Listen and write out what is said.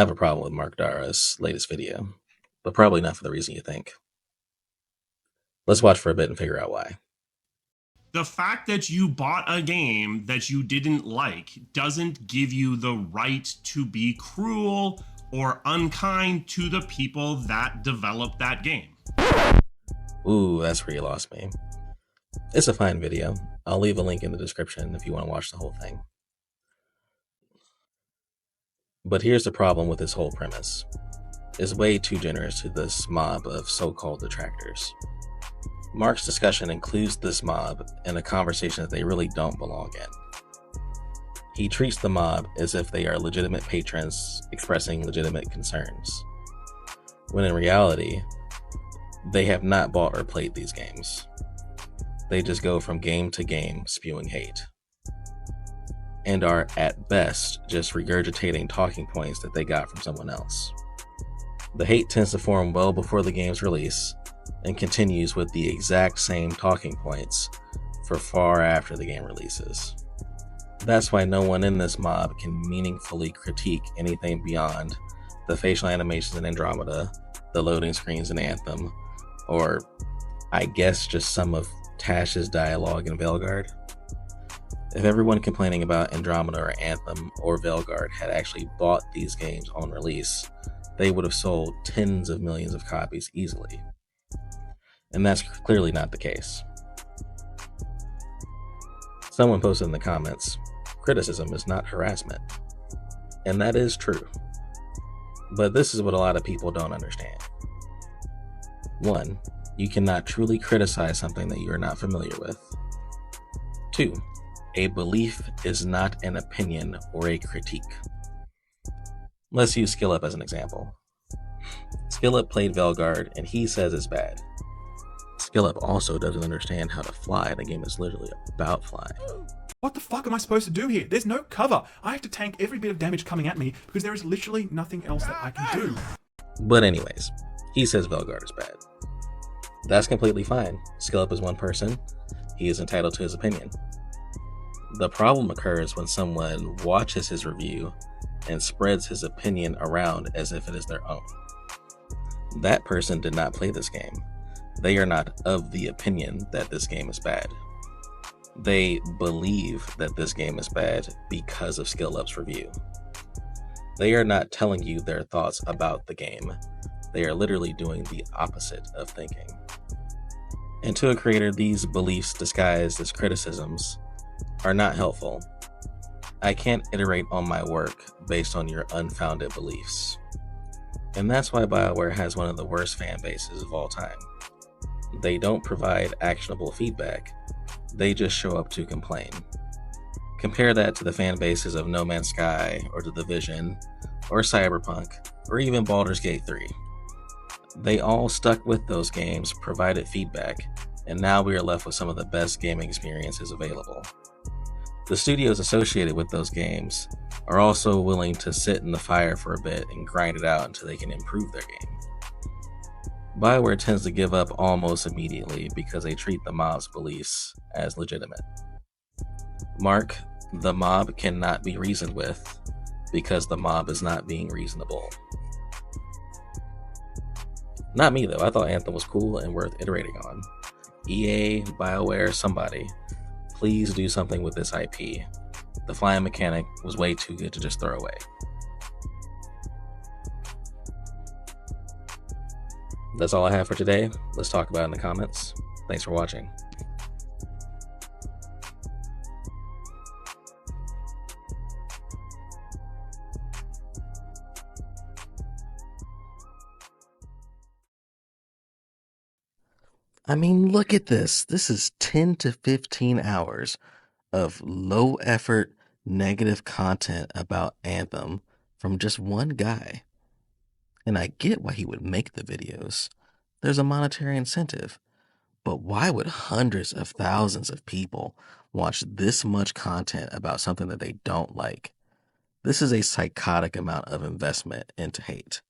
I have a problem with Mark Dara's latest video, but probably not for the reason you think. Let's watch for a bit and figure out why. The fact that you bought a game that you didn't like doesn't give you the right to be cruel or unkind to the people that developed that game. Ooh, that's where you lost me. It's a fine video. I'll leave a link in the description if you want to watch the whole thing. But here's the problem with this whole premise. It's way too generous to this mob of so-called detractors. Mark's discussion includes this mob in a conversation that they really don't belong in. He treats the mob as if they are legitimate patrons expressing legitimate concerns, when in reality, they have not bought or played these games. They just go from game to game spewing hate, and are at best just regurgitating talking points that they got from someone else. The hate tends to form well before the game's release, and continues with the exact same talking points for far after the game releases. That's why no one in this mob can meaningfully critique anything beyond the facial animations in Andromeda, the loading screens in Anthem, or I guess just some of Tash's dialogue in Veilguard. If everyone complaining about Andromeda or Anthem or Veilguard had actually bought these games on release, they would have sold tens of millions of copies easily. And that's clearly not the case. Someone posted in the comments, criticism is not harassment. And that is true. But this is what a lot of people don't understand. 1. You cannot truly criticize something that you are not familiar with. 2. A belief is not an opinion or a critique. Let's use Skillup as an example. Skillup played Veilguard and he says it's bad. Skillup also doesn't understand how to fly. The game is literally about flying. What the fuck am I supposed to do here? There's no cover. I have to tank every bit of damage coming at me because there is literally nothing else that I can do. But anyways, he says Veilguard is bad. That's completely fine. Skillup is one person. He is entitled to his opinion. The problem occurs when someone watches his review and spreads his opinion around as if it is their own. That person did not play this game. They are not of the opinion that this game is bad. They believe that this game is bad because of Skillup's review. They are not telling you their thoughts about the game. They are literally doing the opposite of thinking. And to a creator, these beliefs disguised as criticisms are not helpful. I can't iterate on my work based on your unfounded beliefs. And that's why BioWare has one of the worst fan bases of all time. They don't provide actionable feedback, they just show up to complain. Compare that to the fan bases of No Man's Sky, or The Division, or Cyberpunk, or even Baldur's Gate 3. They all stuck with those games, provided feedback, and now we are left with some of the best gaming experiences available. The studios associated with those games are also willing to sit in the fire for a bit and grind it out until they can improve their game. BioWare tends to give up almost immediately because they treat the mob's beliefs as legitimate. Mark, the mob cannot be reasoned with because the mob is not being reasonable. Not me though, I thought Anthem was cool and worth iterating on. EA, BioWare, somebody, please do something with this IP. The flying mechanic was way too good to just throw away. That's all I have for today. Let's talk about it in the comments. Thanks for watching. I mean, look at this. This is 10 to 15 hours of low effort, negative content about Anthem from just one guy. And I get why he would make the videos. There's a monetary incentive. But why would hundreds of thousands of people watch this much content about something that they don't like? This is a psychotic amount of investment into hate.